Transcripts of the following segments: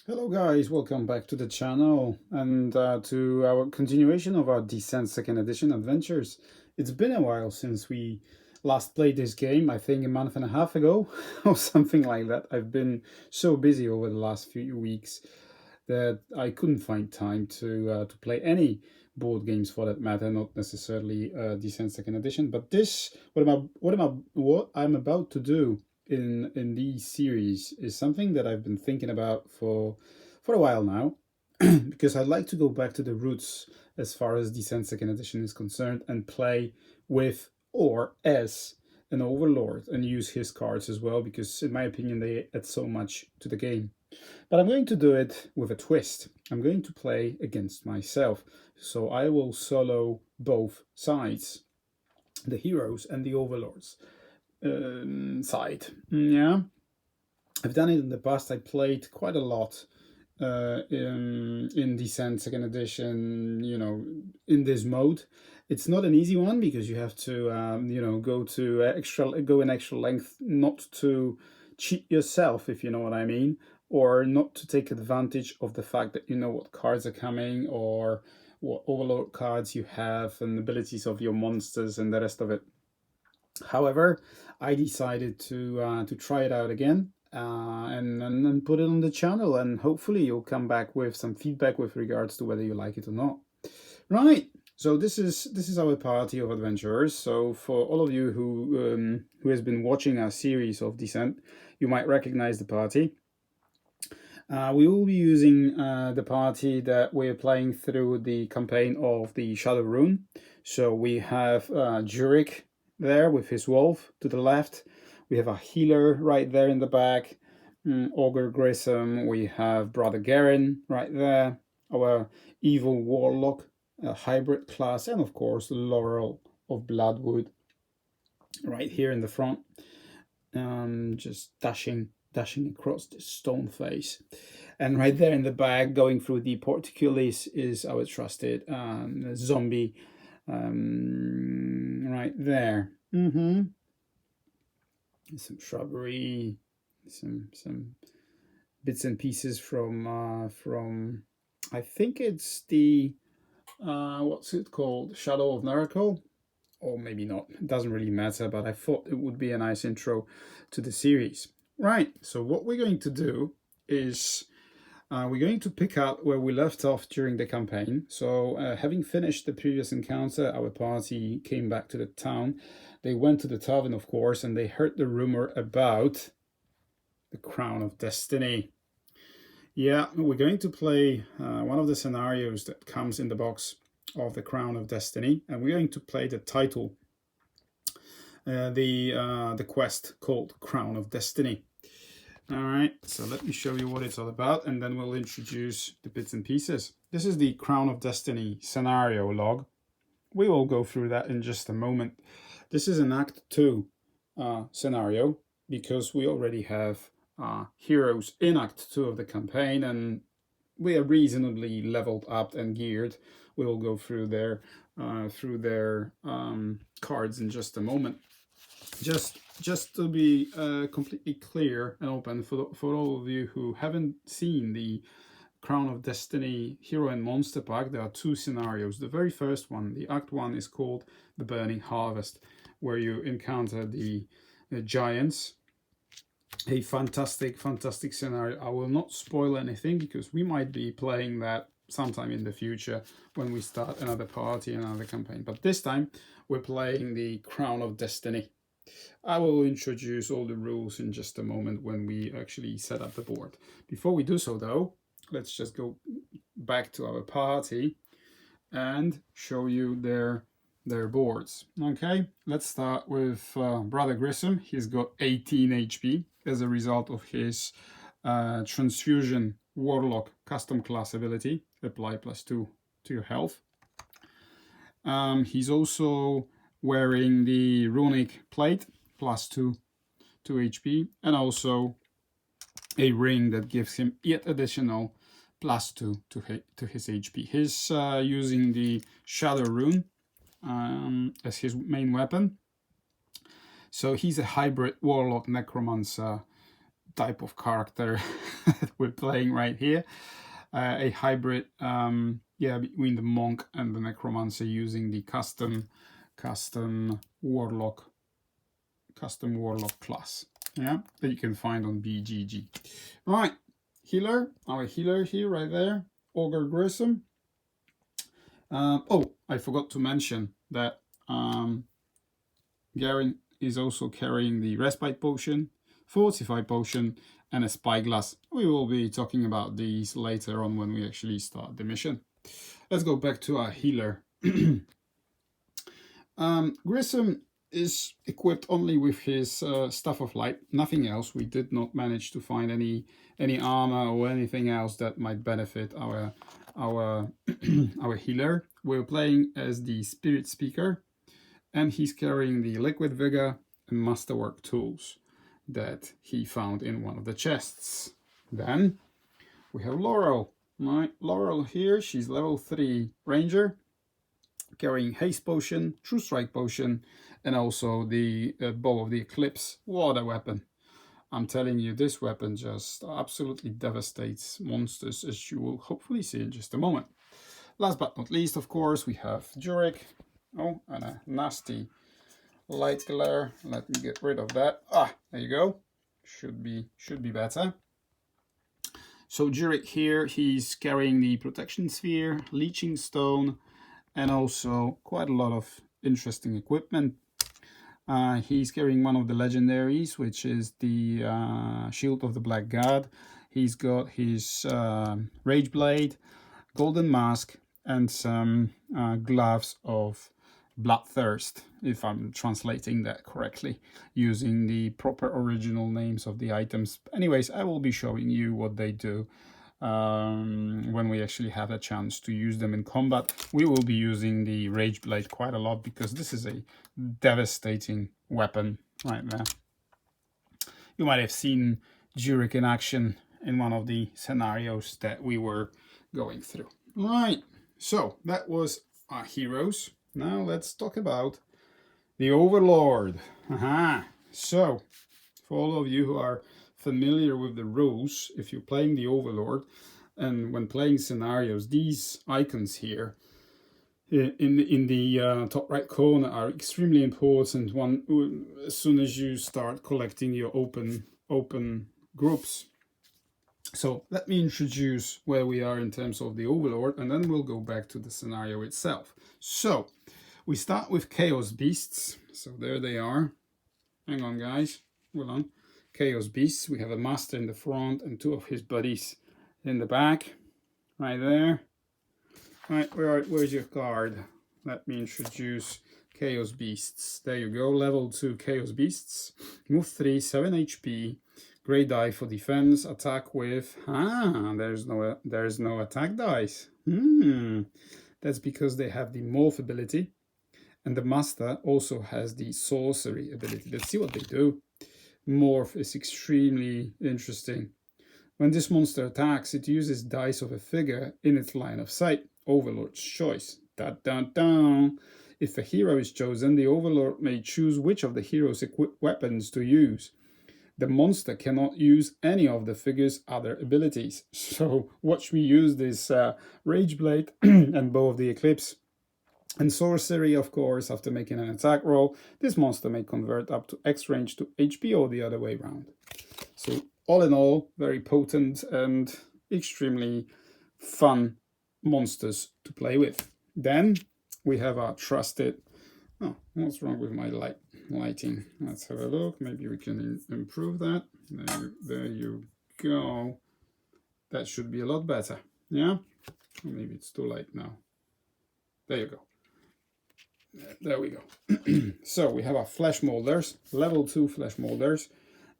Hello guys, welcome back to the channel and to our continuation of our Descent Second Edition adventures. It's been a while since we last played this game, I think a month and a half ago or something like that. I've been so busy over the last few weeks that I couldn't find time to play any board games for that matter, not necessarily Descent Second Edition. But this, what I'm about to do in these series is something that I've been thinking about for a while now, because I'd like to go back to the roots as far as Descent Second Edition is concerned and play with or as an overlord and use his cards as well, because in my opinion they add so much to the game. But I'm going to do it with a twist. I'm going to play against myself. So I will solo both sides, the heroes and the overlords side. Yeah, I've done it in the past. I played quite a lot in Descent Second Edition. In this mode, it's not an easy one because you have to go an extra length, not to cheat yourself, if you know what I mean, or not to take advantage of the fact that you know what cards are coming or what overload cards you have and abilities of your monsters and the rest of it. However, I decided to try it out again and put it on the channel, and hopefully you'll come back with some feedback with regards to whether you like it or not. Right. So this is our party of adventurers. So for all of you who has been watching our series of Descent, you might recognize the party. We will be using the party that we're playing through the campaign of the Shadow Rune. So we have Jurek there with his wolf to the left. We have a healer right there in the back, Ogre Grissom. We have Brother Garen right there, our evil warlock, a hybrid class, and of course Laurel of Bloodwood right here in the front, just dashing across the stone face. And right there in the back, going through the portcullis, is our trusted zombie right there. Some shrubbery, some bits and pieces from I think it's the what's it called, Shadow of Miracle, or maybe not. It doesn't really matter, but I thought it would be a nice intro to the series. Right, so what we're going to do is we're going to pick up where we left off during the campaign. So having finished the previous encounter, our party came back to the town. They went to the tavern, of course, and they heard the rumor about the Crown of Destiny. Yeah, we're going to play one of the scenarios that comes in the box of the Crown of Destiny, and we're going to play the title, the quest called Crown of Destiny. All right, so let me show you what it's all about, and then we'll introduce the bits and pieces. This is the Crown of Destiny scenario log. We will go through that in just a moment. This is an Act 2 scenario because we already have heroes in Act 2 of the campaign, and we are reasonably leveled up and geared. We will go through their cards in just a moment. Just to be completely clear and open for all of you who haven't seen the Crown of Destiny Hero and Monster Pack, there are two scenarios. The very first one, the Act 1, is called The Burning Harvest, where you encounter the giants. A fantastic scenario. I will not spoil anything because we might be playing that sometime in the future when we start another party, another campaign. But this time we're playing the Crown of Destiny. I will introduce all the rules in just a moment when we actually set up the board. Before we do so though, let's just go back to our party and show you their boards. Okay, let's start with Brother Grissom. He's got 18 HP as a result of his Transfusion Warlock custom class ability. Apply +2 to your health. He's also wearing the Runic Plate, +2 to HP, and also a ring that gives him yet additional +2 to his HP. He's using the Shadow Rune as his main weapon. So he's a hybrid Warlock Necromancer type of character we're playing right here. A hybrid, between the monk and the necromancer, using the custom warlock class, that you can find on BGG. Right, our healer here, right there, Ogre Grissom. Oh, I forgot to mention that Garen is also carrying the Respite Potion, Fortify Potion, and a Spyglass. We will be talking about these later on when we actually start the mission. Let's go back to our healer. Grissom is equipped only with his Staff of Light, nothing else. We did not manage to find any armor or anything else that might benefit our our healer. We're playing as the Spirit Speaker, and he's carrying the Liquid Vigor and Masterwork tools that he found in one of the chests. Then we have Laurel. Right, Laurel here, she's level 3 Ranger, carrying Haste Potion, True Strike Potion, and also the Bow of the Eclipse. What a weapon. I'm telling you, this weapon just absolutely devastates monsters, as you will hopefully see in just a moment. Last but not least, of course, we have Jurek. Oh, and a nasty light glare. Let me get rid of that. Ah, there you go. Should be better. So Jurek here, he's carrying the Protection Sphere, Leeching Stone, and also quite a lot of interesting equipment. He's carrying one of the legendaries, which is the Shield of the Black God. He's got his Rage Blade, Golden Mask, and some gloves of Bloodthirst, if I'm translating that correctly, using the proper original names of the items. Anyways, I will be showing you what they do when we actually have a chance to use them in combat. We will be using the Rage Blade quite a lot because this is a devastating weapon right there. You might have seen Jurek in action in one of the scenarios that we were going through. Right, so that was our heroes. Now let's talk about the Overlord. So, for all of you who are familiar with the rules, if you're playing the Overlord, and when playing scenarios, these icons here in the top right corner are extremely important. As soon as you start collecting your open groups. So let me introduce where we are in terms of the Overlord, and then we'll go back to the scenario itself. So we start with Chaos Beasts. So there they are. Hang on, guys. Hold on. Chaos Beasts. We have a master in the front and 2 of his buddies in the back. Right there. Right, where's your card? Let me introduce Chaos Beasts. There you go. Level 2 Chaos Beasts. Move 3, 7 HP. Great die for defense. Attack with... there's no attack dice. That's because they have the Morph ability. And the Master also has the Sorcery ability. Let's see what they do. Morph is extremely interesting. When this monster attacks, it uses dice of a figure in its line of sight. Overlord's choice. If a hero is chosen, the Overlord may choose which of the hero's equipped weapons to use. The monster cannot use any of the figure's other abilities. So watch me use this Rage Blade and Bow of the Eclipse. And Sorcery, of course, after making an attack roll, this monster may convert up to X range to HP or the other way around. So all in all, very potent and extremely fun monsters to play with. Then we have our trusted... Oh, what's wrong with my lighting? Let's have a look. Maybe we can improve that. There you go. That should be a lot better. Yeah? Or maybe it's too light now. There you go. There we go. So we have our Flesh Molders, level 2 Flesh Molders.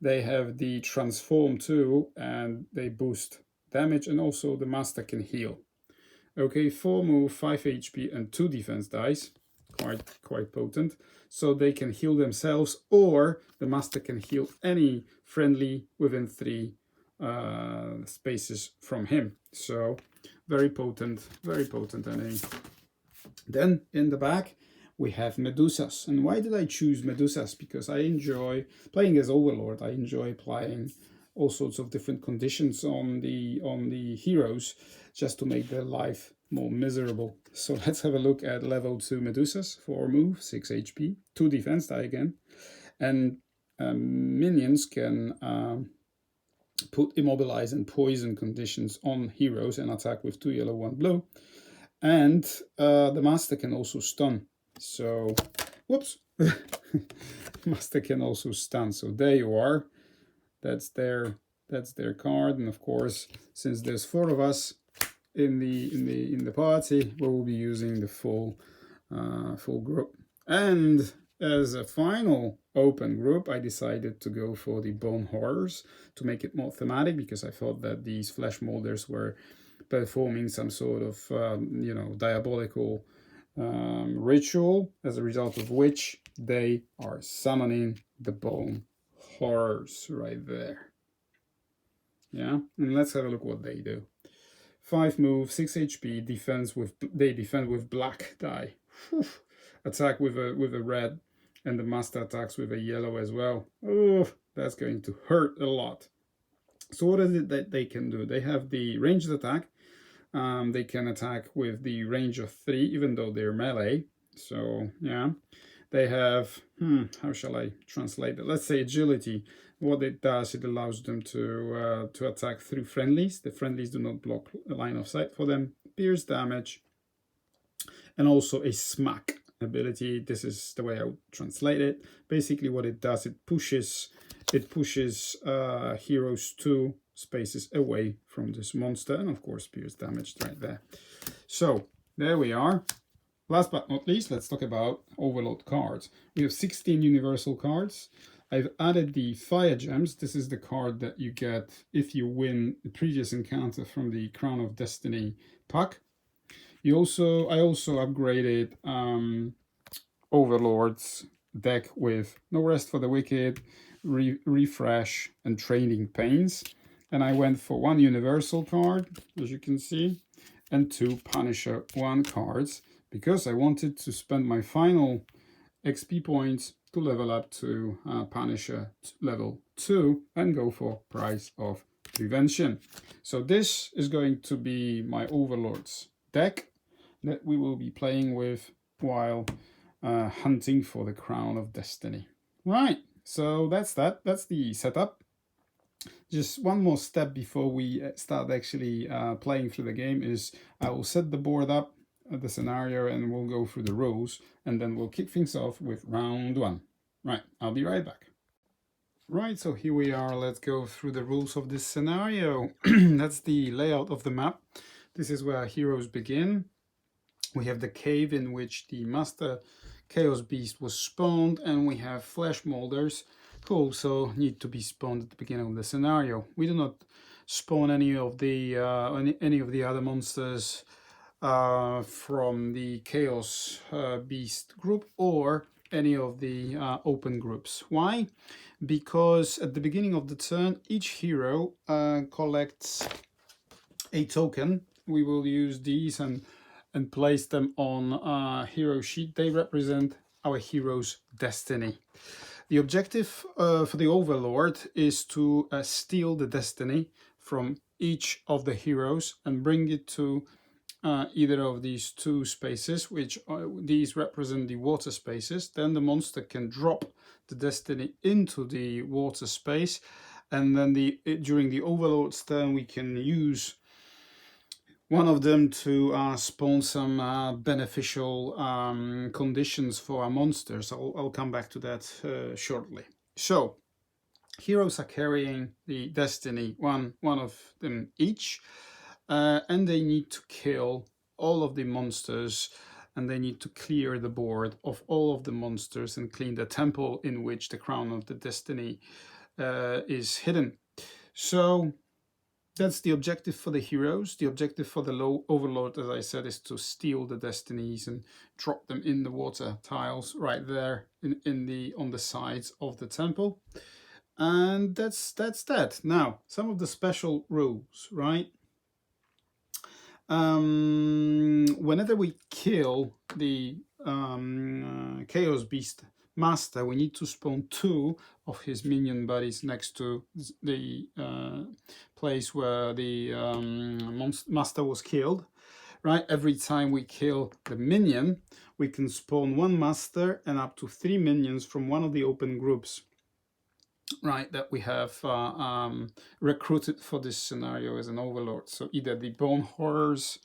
They have the Transform 2 and they boost damage, and also the Master can heal. Okay, 4 move, 5 HP and 2 defense dice. Quite potent. So they can heal themselves, or the Master can heal any friendly within 3 spaces from him. So very potent enemy. Then in the back we have Medusas. And why did I choose Medusas? Because I enjoy playing as Overlord. I enjoy playing all sorts of different conditions on the heroes just to make their life more miserable. So let's have a look at level 2 Medusas. 4 move, 6 HP, 2 defense die again, and minions can put immobilize and poison conditions on heroes and attack with 2 yellow, 1 blue. And the master can also stun. So, whoops, master can also stun. So there you are. That's their card. And of course, since there's 4 of us in the party, we will be using the full group. And as a final open group, I decided to go for the Bone Horrors to make it more thematic, because I thought that these flesh molders were performing some sort of diabolical ritual, as a result of which they are summoning the Bone Horrors right there. Yeah, and let's have a look what they do. 5 move, 6 HP, they defend with black die. Whew. Attack with a red, and the master attacks with a yellow as well. Oh, that's going to hurt a lot. So what is it that they can do? They have the ranged attack. They can attack with the range of 3, even though they're melee. So yeah, they have, how shall I translate it? Let's say agility. What it does, it allows them to attack through friendlies. The friendlies do not block a line of sight for them. Pierce damage, and also a smack ability. This is the way I would translate it. Basically what it does, it pushes heroes 2 spaces away from this monster, and of course pierce damage right there. So there we are. Last but not least, let's talk about Overlord cards. We have 16 universal cards. I've added the Fire Gems. This is the card that you get if you win the previous encounter from the Crown of Destiny pack. I also upgraded Overlord's deck with No Rest for the Wicked, Refresh, and Training Pains. And I went for 1 universal card, as you can see, and 2 Punisher 1 cards, because I wanted to spend my final XP points to level up to Punisher level 2 and go for Price of Prevention. So this is going to be my Overlord's deck that we will be playing with while hunting for the Crown of Destiny. Right, so that's the setup. Just one more step before we start actually playing through the game is I will set the board up, the scenario, and we'll go through the rules, and then we'll kick things off with round 1. Right, I'll be right back. Right, so here we are. Let's go through the rules of this scenario. That's the layout of the map. This is where our heroes begin. We have the cave in which the Master Chaos Beast was spawned, and we have flesh molders who also need to be spawned at the beginning of the scenario. We do not spawn any of the other monsters from the Chaos Beast group or any of the open groups. Why? Because at the beginning of the turn, each hero collects a token. We will use these and place them on a hero sheet. They represent our hero's destiny. The objective for the Overlord is to steal the destiny from each of the heroes and bring it to either of these 2 spaces, which these represent the water spaces. Then the monster can drop the destiny into the water space, and then during the Overlord's turn we can use one of them to spawn some beneficial conditions for our monsters. I'll come back to that shortly. So heroes are carrying the destiny, one of them each, and they need to kill all of the monsters, and they need to clear the board of all of the monsters and clean the temple in which the Crown of the Destiny is hidden. So that's the objective for the heroes. The objective for the Overlord, as I said, is to steal the destinies and drop them in the water tiles right there on the sides of the temple. And that's that. Now, some of the special rules, right? Whenever we kill the Chaos Beast master, we need to spawn 2 of his minion buddies next to the place where the master was killed. Right, every time we kill the minion, we can spawn 1 master and up to 3 minions from one of the open groups, right, that we have recruited for this scenario as an overlord. So either the bone horrors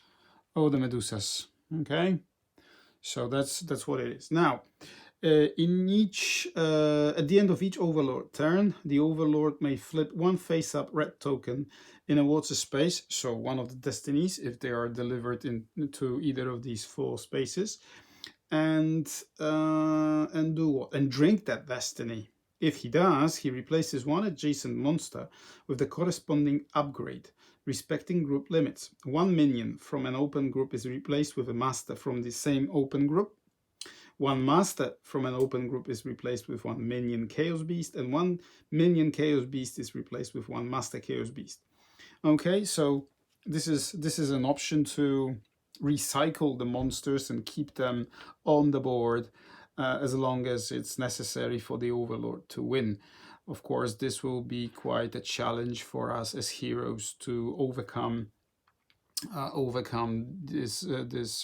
or the medusas. Okay, so that's what it is. Now, in each at the end of each overlord turn, the overlord may flip 1 face-up red token in a water space, so one of the destinies if they are delivered into either of these 4 spaces, and do what? And drink that destiny. If he does, he replaces 1 adjacent monster with the corresponding upgrade, respecting group limits. 1 minion from an open group is replaced with a master from the same open group. 1 master from an open group is replaced with 1 minion chaos beast, and 1 minion chaos beast is replaced with 1 master chaos beast. Okay, so this is an option to recycle the monsters and keep them on the board as long as it's necessary for the overlord to win. Of course, this will be quite a challenge for us as heroes to overcome this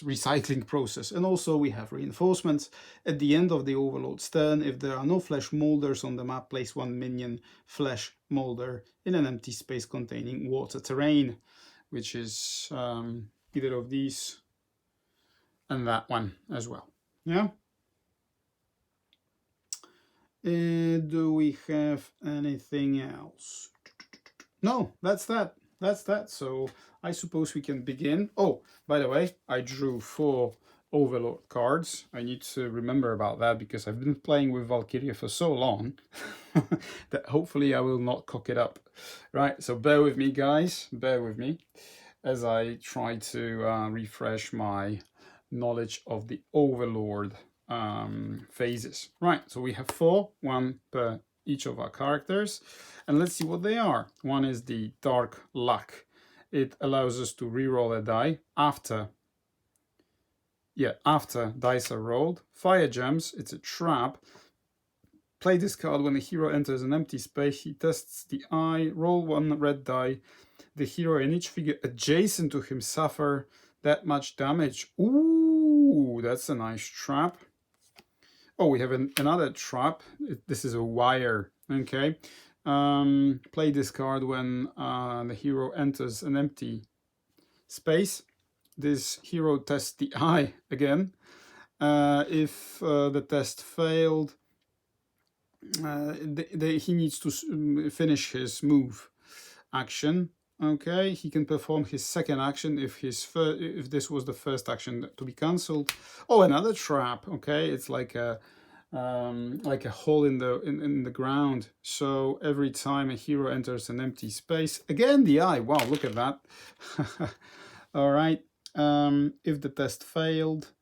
recycling process. And also we have reinforcements at the end of the overlord's turn. If there are no flesh molders on the map, place 1 minion flesh molder in an empty space containing water terrain, which is either of these and that one as well. Yeah. Do we have anything else? No, that's that. That's that. So I suppose we can begin. Oh, by the way, I drew 4 Overlord cards. I need to remember about that because I've been playing with Valkyria for so long that hopefully I will not cock it up. Right, so bear with me, guys. Bear with me as I try to refresh my knowledge of the Overlord phases. Right, so we have 4, 1 per each of our characters, and let's see what they are. One is the Dark Luck. It allows us to reroll a die after dice are rolled. Fire Gems, it's a trap. Play this card when the hero enters an empty space. He tests the eye, roll 1 red die. The hero and each figure adjacent to him suffer that much damage. Ooh, that's a nice trap. Oh, we have another trap. This is a wire. Okay. Play this card when the hero enters an empty space. This hero tests the eye again. If the test failed, he needs to finish his move action. Okay, he can perform his second action if this was the first action to be cancelled. Oh, another trap. Okay, it's like a hole in the ground. So every time a hero enters an empty space, again the eye. Wow, look at that. All right. If the test failed,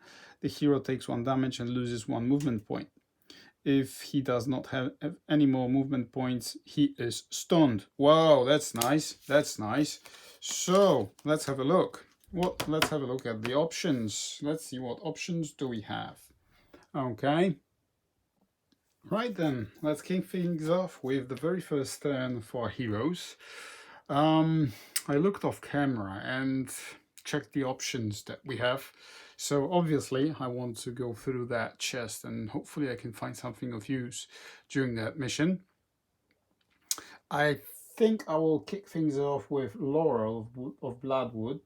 the hero takes 1 damage and loses 1 movement point. If he does not have any more movement points, he is stunned. Wow, that's nice. That's nice. So let's have a look. Let's have a look at the options. Let's see what options do we have. Okay. Right then, let's kick things off with the very first turn for heroes. I looked off camera and checked the options that we have. So obviously I want to go through that chest and hopefully I can find something of use during that mission. I think I will kick things off with Laurel of Bloodwood,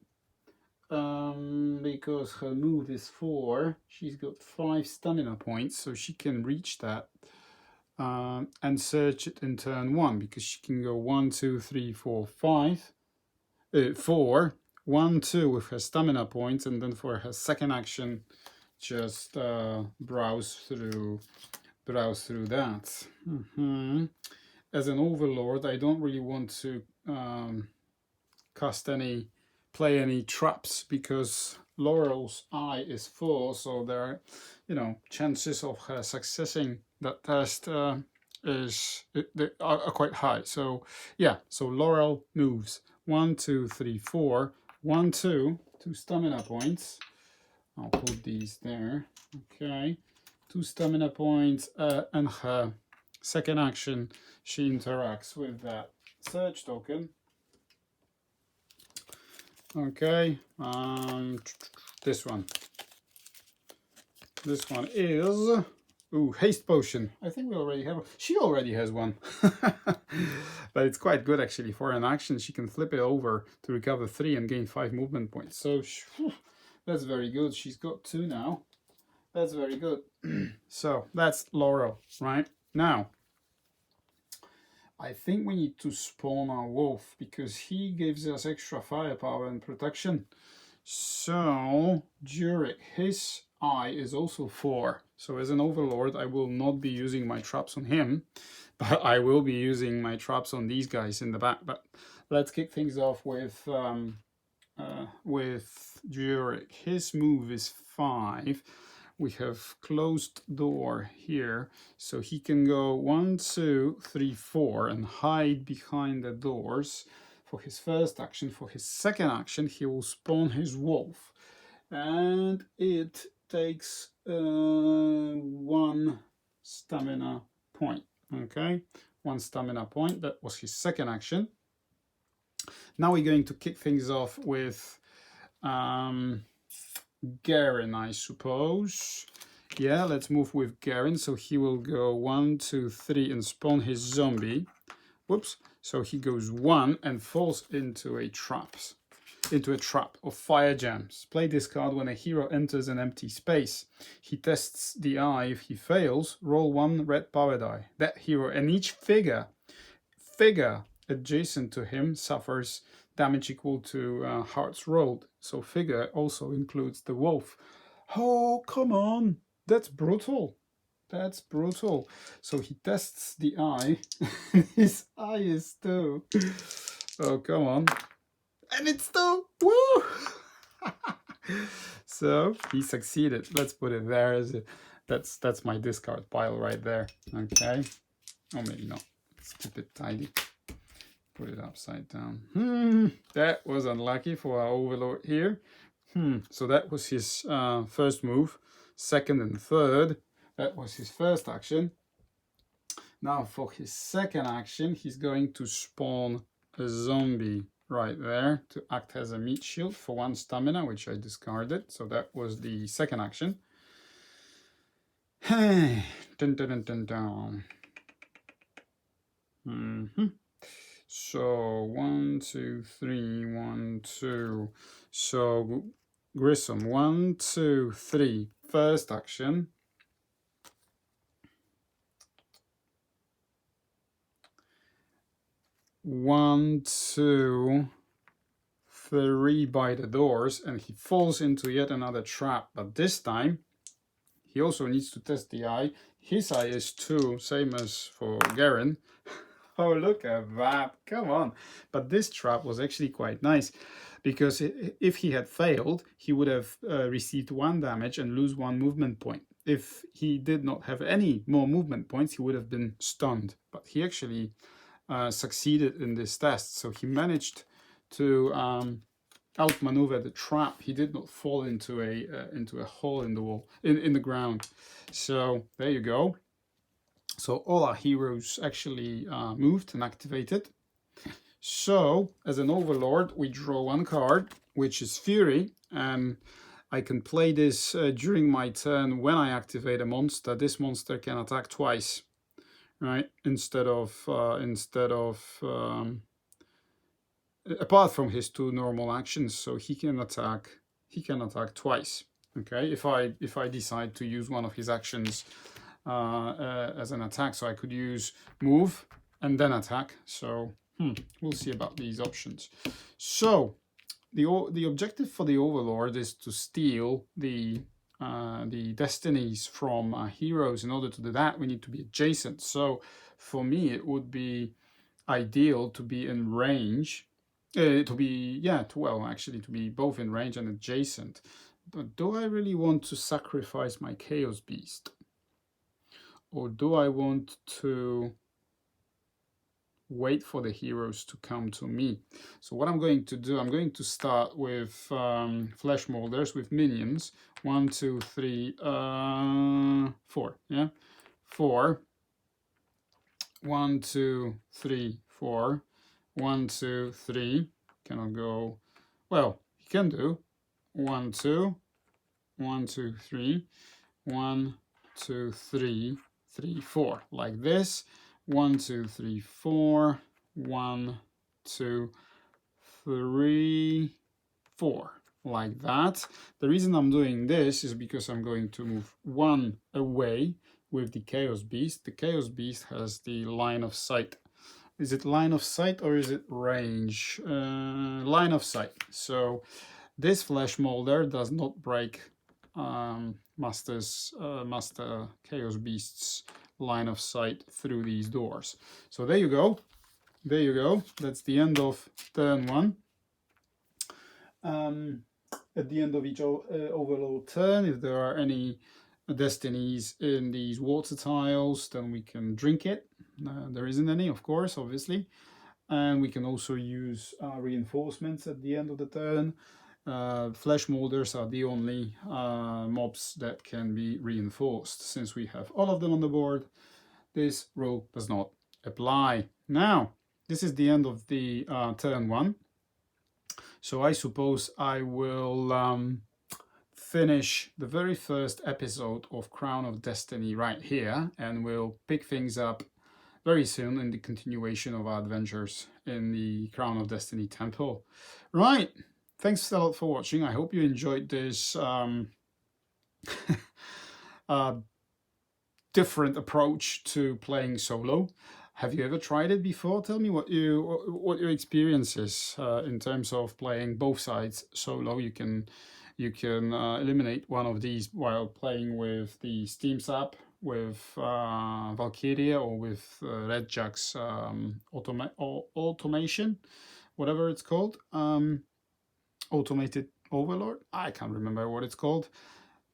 because her move is 4. She's got 5 stamina points, so she can reach that and search it in turn 1, because she can go 1, 2, 3, 4, 5, 4. 1, 2 with her stamina points, and then for her second action, just browse through that. As an overlord, I don't really want to play any traps because Laurel's eye is 4, so there are, chances of her successing that test are quite high. So yeah, so Laurel moves 1, 2, 3, 4. 1, 2 stamina points. I'll put these there. Okay. 2 stamina points, and her second action, she interacts with that search token. Okay, this one. This one is, ooh, haste potion. I think we already have, she already has one. But it's quite good actually. For an action, she can flip it over to recover 3 and gain 5 movement points. So that's very good. She's got 2 now. That's very good. So that's Laurel, right? Now, I think we need to spawn our wolf because he gives us extra firepower and protection. So, Jurek, his eye is also 4. So as an overlord, I will not be using my traps on him, but I will be using my traps on these guys in the back. But let's kick things off with Jurek. His move is 5. We have closed door here, so he can go 1, 2, 3, 4 and hide behind the doors for his first action. For his second action, he will spawn his wolf, and it takes 1 stamina point. Okay, 1 stamina point. That was his second action. Now we're going to kick things off with Garen, I suppose. Yeah, let's move with Garen. So he will go 1, 2, 3 and spawn his zombie. Whoops. So he goes 1 and falls into a trap of fire gems. Play this card when a hero enters an empty space. He tests the eye. If he fails, roll 1 red power die. That hero and each figure adjacent to him suffers damage equal to hearts rolled. So figure also includes the wolf. Oh, come on. That's brutal. That's brutal. So he tests the eye. His eye is 2. Oh, come on. And it's 2. Woo! So he succeeded. Let's put it there as a, that's my discard pile right there. Okay. Or maybe not. Let's keep it tidy. Put it upside down. That was unlucky for our overlord here. So that was his first move. Second and third, that was his first action. Now for his second action, he's going to spawn a zombie right there to act as a meat shield for 1 stamina, which I discarded. So that was the second action. Hey, dun dun dun dun dun. So 1, 2, 3, 1, 2. So Grissom, 1, 2, 3. First action. One, 2, 3 by the doors, and he falls into yet another trap. But this time, he also needs to test the eye. His eye is 2, same as for Garen. Oh, look at that. Come on. But this trap was actually quite nice because if he had failed, he would have received 1 damage and lose 1 movement point. If he did not have any more movement points, he would have been stunned. But he actually succeeded in this test. So he managed to outmaneuver the trap. He did not fall into a hole in the wall, in the ground. So there you go. So all our heroes actually moved and activated. So as an overlord, we draw 1 card, which is Fury, and I can play this during my turn. When I activate a monster, this monster can attack twice, right? Instead of apart from his 2 normal actions, so he can attack twice. Okay, if I decide to use one of his actions as an attack, so I could use move and then attack. So we'll see about these options. So the objective for the overlord is to steal the destinies from heroes. In order to do that, we need to be adjacent. So for me, it would be ideal to be in range, to be both in range and adjacent. But do I really want to sacrifice my Chaos Beast? Or do I want to wait for the heroes to come to me. So what I'm going to do, I'm going to start with flesh molders with minions. 1, 2, 3, 4. Yeah, 4. 1, 2, 3, 4. 1, 2, 3. Cannot go. Well, you can do 1, 2, 1, 2, 3, 1, 2, 3, 3, 4, like this. 1, 2, 3, 4. 1, 2, 3, 4, like that. The reason I'm doing this is because I'm going to move 1 away with the Chaos Beast. The Chaos Beast has the line of sight. Is it line of sight or is it range? Line of sight. So this flesh molder does not break Master Chaos Beast's line of sight through these doors. So there you go. There you go. That's the end of turn 1. At the end of each overload turn, if there are any destinies in these water tiles, then we can drink it. There isn't any, of course, obviously. And we can also use reinforcements at the end of the turn. Flesh molders are the only mobs that can be reinforced. Since we have all of them on the board, this rule does not apply. Now, this is the end of the turn 1. So I suppose I will finish the very first episode of Crown of Destiny right here, and we'll pick things up very soon in the continuation of our adventures in the Crown of Destiny temple. Right, thanks a lot for watching. I hope you enjoyed this different approach to playing solo. Have you ever tried it before? Tell me what your experience is in terms of playing both sides solo. You can eliminate one of these while playing with the Steam Sap, with Valkyria, or with Red Jack's automation, whatever it's called, automated overlord. I can't remember what it's called.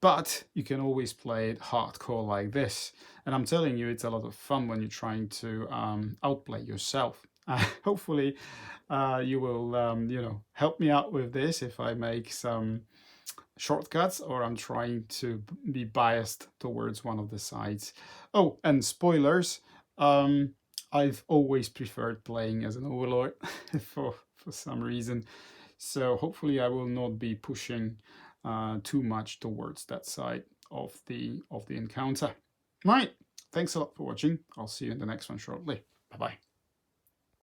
But you can always play it hardcore like this. And I'm telling you, it's a lot of fun when you're trying to outplay yourself. Hopefully you will help me out with this if I make some shortcuts or I'm trying to be biased towards one of the sides. Oh, and spoilers, I've always preferred playing as an overlord for some reason. So hopefully I will not be pushing too much towards that side of the encounter. Right, thanks a lot for watching. I'll see you in the next one shortly. Bye bye.